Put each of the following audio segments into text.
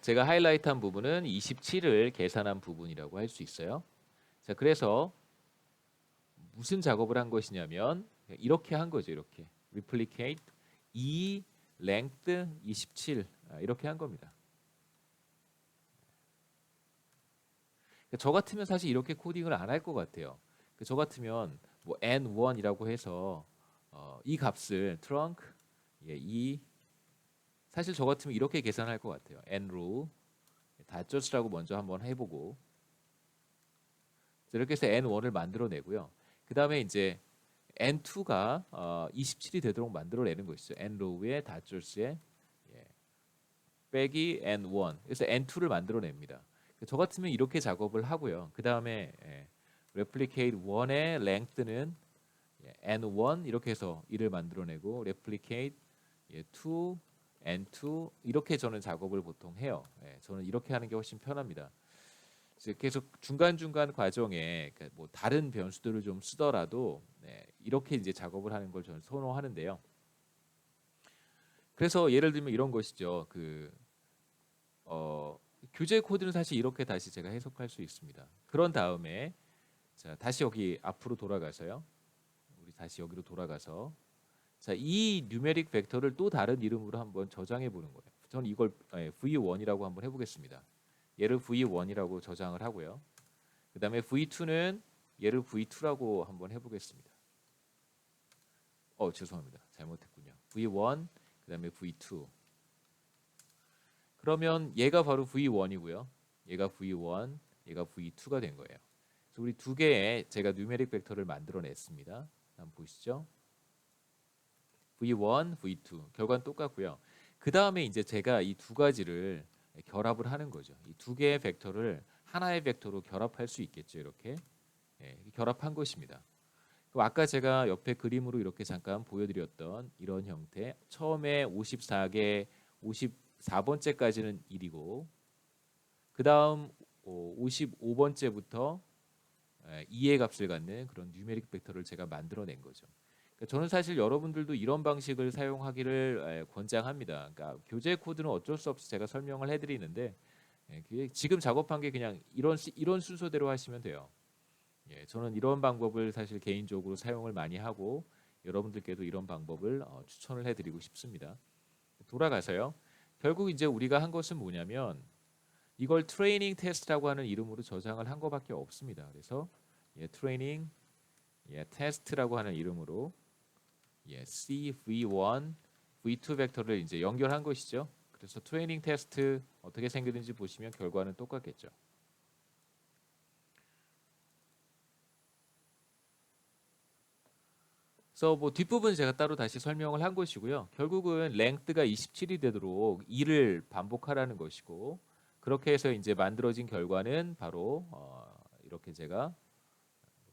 제가 하이라이트한 부분은 27을 계산한 부분이라고 할 수 있어요. 자, 그래서 무슨 작업을 한 것이냐면 이렇게 한 거죠. 이렇게 replicate 이 length 27 이렇게 한 겁니다. 저 같으면 사실 이렇게 코딩을 안 할 것 같아요. 저 같으면 뭐 n1이라고 해서 이 값을 trunk 이 사실 저 같으면 이렇게 계산할 것 같아요. n로 닷저스라고 먼저 한번 해보고 이렇게 해서 n1을 만들어내고요. 그 다음에 이제 n2가 27이 되도록 만들어내는 것이죠. n로우의 닷저스에 빼기 n1 그래서 n2를 만들어냅니다. 저 같으면 이렇게 작업을 하고요. 그 다음에 replicate 1의 length는 n1 이렇게 해서 1을 만들어내고 replicate 2 n2 이렇게 저는 작업을 보통 해요. 저는 이렇게 하는 게 훨씬 편합니다. 계속 중간중간 과정에 뭐 다른 변수들을 좀 쓰더라도 이렇게 이제 작업을 하는 걸 저는 선호하는데요. 그래서 예를 들면 이런 것이죠. 교재 코드는 사실 이렇게 다시 제가 해석할 수 있습니다. 그런 다음에 자, 다시 여기 앞으로 돌아가서요. 우리 다시 여기로 돌아가서 자, 이 뉴메릭 벡터를 또 다른 이름으로 한번 저장해 보는 거예요. 저는 이걸 v1이라고 한번 해보겠습니다. 얘를 v1이라고 저장을 하고요. 그 다음에 v2는 얘를 v2라고 한번 해보겠습니다. 죄송합니다. 잘못했군요. v1 그 다음에 v2 그러면 얘가 바로 v1이고요. 얘가 v1, 얘가 v2가 된 거예요. 그래서 우리 두 개의 제가 뉴메릭 벡터를 만들어냈습니다. 한번 보시죠. v1, v2 결과는 똑같고요. 그 다음에 이제 제가 이 두 가지를 결합을 하는 거죠. 이 두 개의 벡터를 하나의 벡터로 결합할 수 있겠죠. 이렇게 결합한 것입니다. 아까 제가 옆에 그림으로 이렇게 잠깐 보여드렸던 이런 형태 처음에 54개 54번째까지는 1이고 그 다음 55번째부터 2의 값을 갖는 그런 뉴메릭 벡터를 제가 만들어낸 거죠. 그러니까 저는 사실 여러분들도 이런 방식을 사용하기를 권장합니다. 그러니까 교재 코드는 어쩔 수 없이 제가 설명을 해드리는데 지금 작업한 게 그냥 이런 순서대로 하시면 돼요. 저는 이런 방법을 사실 개인적으로 사용을 많이 하고 여러분들께도 이런 방법을 추천을 해드리고 싶습니다. 돌아가서요. 결국 이제 우리가 한 것은 뭐냐면 이걸 트레이닝 테스트라고 하는 이름으로 저장을 한 것밖에 없습니다. 그래서 트레이닝 테스트라고 하는 이름으로 CV1, V2 벡터를 이제 연결한 것이죠. 그래서 트레이닝 테스트 어떻게 생겼는지 보시면 결과는 똑같겠죠. 그래서 뭐 뒷부분 제가 따로 다시 설명을 한 것이고요. 결국은 length가 27이 되도록 2를 반복하라는 것이고 그렇게 해서 이제 만들어진 결과는 바로 이렇게 제가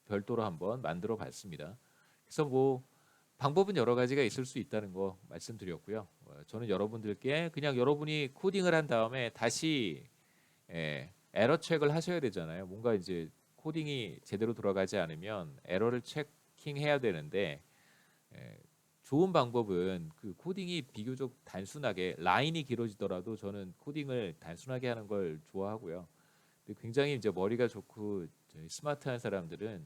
별도로 한번 만들어 봤습니다. 그래서 뭐 방법은 여러 가지가 있을 수 있다는 거 말씀드렸고요. 저는 여러분들께 그냥 여러분이 코딩을 한 다음에 다시 에러 체크를 하셔야 되잖아요. 뭔가 이제 코딩이 제대로 돌아가지 않으면 에러를 체킹해야 되는데 좋은 방법은 그 코딩이 비교적 단순하게 라인이 길어지더라도 저는 코딩을 단순하게 하는 걸 좋아하고요. 근데 굉장히 이제 머리가 좋고 스마트한 사람들은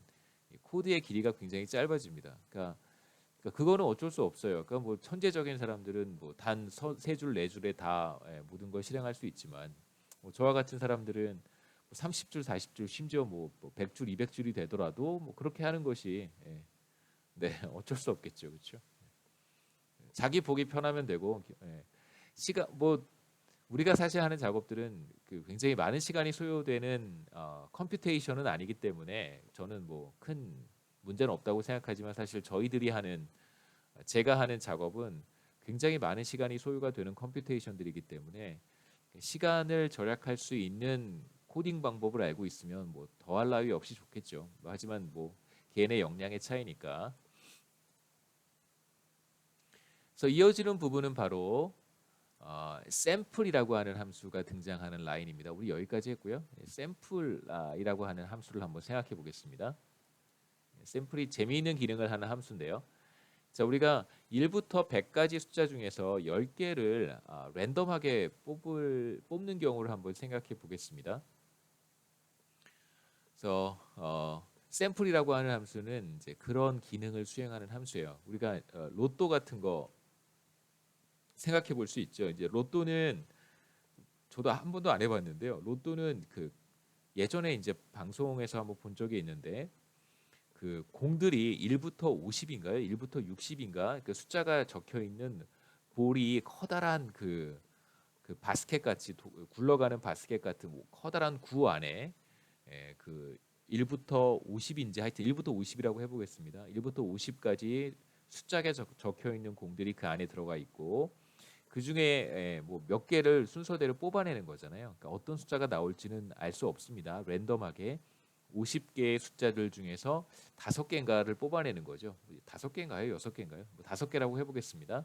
코드의 길이가 굉장히 짧아집니다. 그러니까 그거는 어쩔 수 없어요. 그러니까 뭐 천재적인 사람들은 뭐 단 세 줄, 네 줄에 다 모든 걸 실행할 수 있지만 뭐 저와 같은 사람들은 30줄, 40줄, 심지어 뭐 100줄, 200줄이 되더라도 뭐 그렇게 하는 것이 어쩔 수 없겠죠, 그렇죠? 자기 보기 편하면 되고 시간 뭐 우리가 사실 하는 작업들은 굉장히 많은 시간이 소요되는 컴퓨테이션은 아니기 때문에 저는 뭐 큰 문제는 없다고 생각하지만 사실 저희들이 하는 제가 하는 작업은 굉장히 많은 시간이 소요가 되는 컴퓨테이션들이기 때문에 시간을 절약할 수 있는 코딩 방법을 알고 있으면 뭐 더할 나위 없이 좋겠죠. 하지만 뭐 개인의 역량의 차이니까. 그래서 이어지는 부분은 바로 샘플이라고 하는 함수가 등장하는 라인입니다. 우리 여기까지 했고요. 샘플이라고 하는 함수를 한번 생각해 보겠습니다. 샘플이 재미있는 기능을 하는 함수인데요. 자, 우리가 1부터 100까지 숫자 중에서 10개를 랜덤하게 뽑는 경우를 한번 생각해 보겠습니다. 그래서 샘플이라고 하는 함수는 이제 그런 기능을 수행하는 함수예요. 우리가 로또 같은 거 생각해 볼 수 있죠. 이제 로또는 저도 한 번도 안 해봤는데요. 로또는 그 예전에 이제 방송에서 한번 본 적이 있는데 그 공들이 1부터 50인가요? 1부터 60인가? 그 숫자가 적혀 있는 볼이 커다란 그 바스켓 같이 굴러가는 바스켓 같은 커다란 구 안에 그 1부터 50인지 하여튼 1부터 50이라고 해보겠습니다. 1부터 50까지 숫자가 적혀 있는 공들이 그 안에 들어가 있고 그 중에 뭐 몇 개를 순서대로 뽑아내는 거잖아요. 그러니까 어떤 숫자가 나올지는 알 수 없습니다. 랜덤하게 50개의 숫자들 중에서 5개인가를 뽑아내는 거죠. 5개인가요? 6개인가요? 뭐 5개라고 해보겠습니다.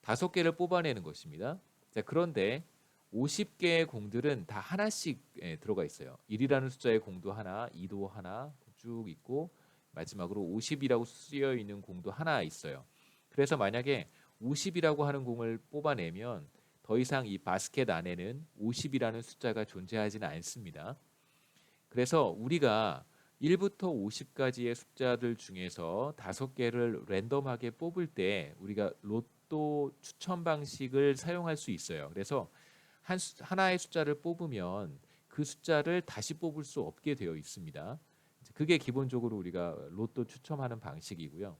5개를 뽑아내는 것입니다. 자, 그런데 50개의 공들은 다 하나씩 들어가 있어요. 1이라는 숫자의 공도 하나, 2도 하나 쭉 있고 마지막으로 50이라고 쓰여 있는 공도 하나 있어요. 그래서 만약에 50이라고 하는 공을 뽑아내면 더 이상 이 바스켓 안에는 50이라는 숫자가 존재하지는 않습니다. 그래서 우리가 1부터 50까지의 숫자들 중에서 5개를 랜덤하게 뽑을 때 우리가 로또 추천 방식을 사용할 수 있어요. 그래서 하나의 숫자를 뽑으면 그 숫자를 다시 뽑을 수 없게 되어 있습니다. 그게 기본적으로 우리가 로또 추첨하는 방식이고요.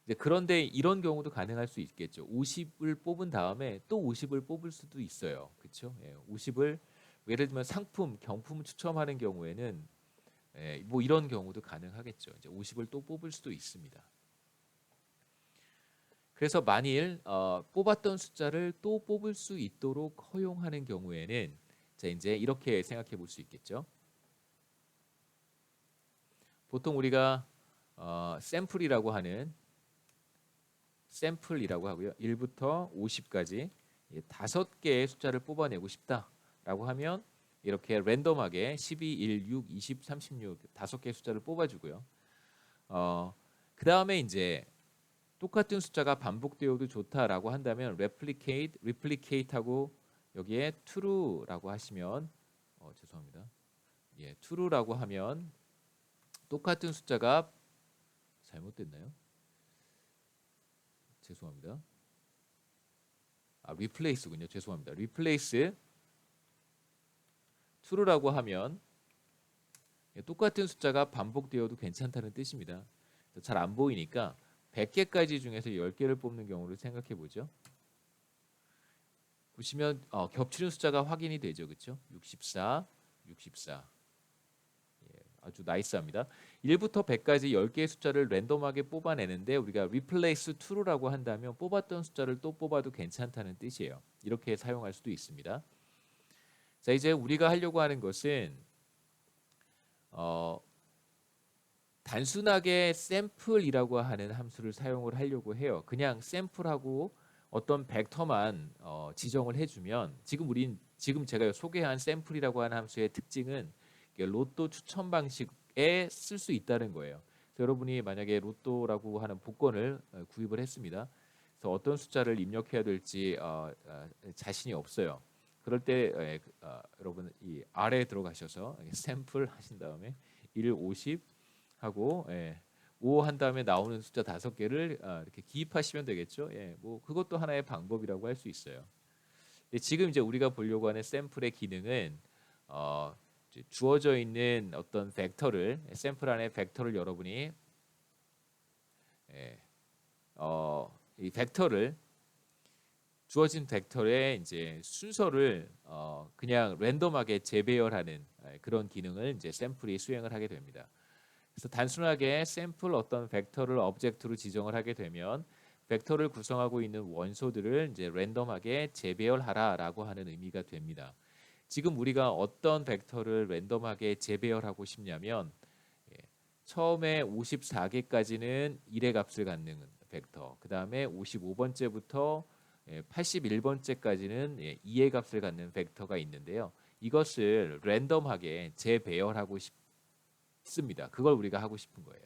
이제 그런데 이런 경우도 가능할 수 있겠죠. 50을 뽑은 다음에 또 50을 뽑을 수도 있어요. 그렇죠? 50을 예를 들면 상품, 경품 추첨하는 경우에는 뭐 이런 경우도 가능하겠죠. 이제 50을 또 뽑을 수도 있습니다. 그래서 만일 뽑았던 숫자를 또 뽑을 수 있도록 허용하는 경우에는 자, 이제 이렇게 생각해 볼 수 있겠죠. 보통 우리가 샘플이라고 하고요. 1부터 50까지 5개의 숫자를 뽑아내고 싶다라고 하면 이렇게 랜덤하게 12, 1, 6, 20, 36 5개의 숫자를 뽑아주고요. 그 다음에 이제 똑같은 숫자가 반복되어도 좋다라고 한다면 replicate하고 여기에 true라고 하시면 죄송합니다. true라고 하면 똑같은 숫자가 잘못됐나요? 죄송합니다. replace군요. 죄송합니다. replace true라고 하면 똑같은 숫자가 반복되어도 괜찮다는 뜻입니다. 잘 안 보이니까 100개까지 중에서 10개를 뽑는 경우를 생각해 보죠. 보시면 겹치는 숫자가 확인이 되죠. 그렇죠? 64, 64. 아주 나이스합니다. 1부터 100까지 10개의 숫자를 랜덤하게 뽑아내는데 우리가 replace true라고 한다면 뽑았던 숫자를 또 뽑아도 괜찮다는 뜻이에요. 이렇게 사용할 수도 있습니다. 자, 이제 우리가 하려고 하는 것은 단순하게 샘플이라고 하는 함수를 사용을 하려고 해요. 그냥 샘플하고 어떤 벡터만 지정을 해주면 지금 제가 소개한 샘플이라고 하는 함수의 특징은 로또 추천 방식에 쓸 수 있다는 거예요. 그래서 여러분이 만약에 로또라고 하는 복권을 구입을 했습니다. 그래서 어떤 숫자를 입력해야 될지 자신이 없어요. 그럴 때 여러분 이 아래에 들어가셔서 샘플 하신 다음에 1, 50 하고 5 한 다음에 나오는 숫자 5개를 이렇게 기입하시면 되겠죠. 뭐 그것도 하나의 방법이라고 할 수 있어요. 지금 이제 우리가 보려고 하는 샘플의 기능은 주어져 있는 어떤 벡터를 샘플 안에 벡터를 여러분이 이 벡터를 주어진 벡터의 이제 순서를 그냥 랜덤하게 재배열하는 그런 기능을 이제 샘플이 수행을 하게 됩니다. 그래서 단순하게 샘플 어떤 벡터를 오브젝트로 지정을 하게 되면 벡터를 구성하고 있는 원소들을 이제 랜덤하게 재배열하라라고 하는 의미가 됩니다. 지금 우리가 어떤 벡터를 랜덤하게 재배열하고 싶냐면 처음에 54개까지는 1의 값을 갖는 벡터, 그 다음에 55번째부터 81번째까지는 2의 값을 갖는 벡터가 있는데요. 이것을 랜덤하게 재배열하고 싶습니다. 그걸 우리가 하고 싶은 거예요.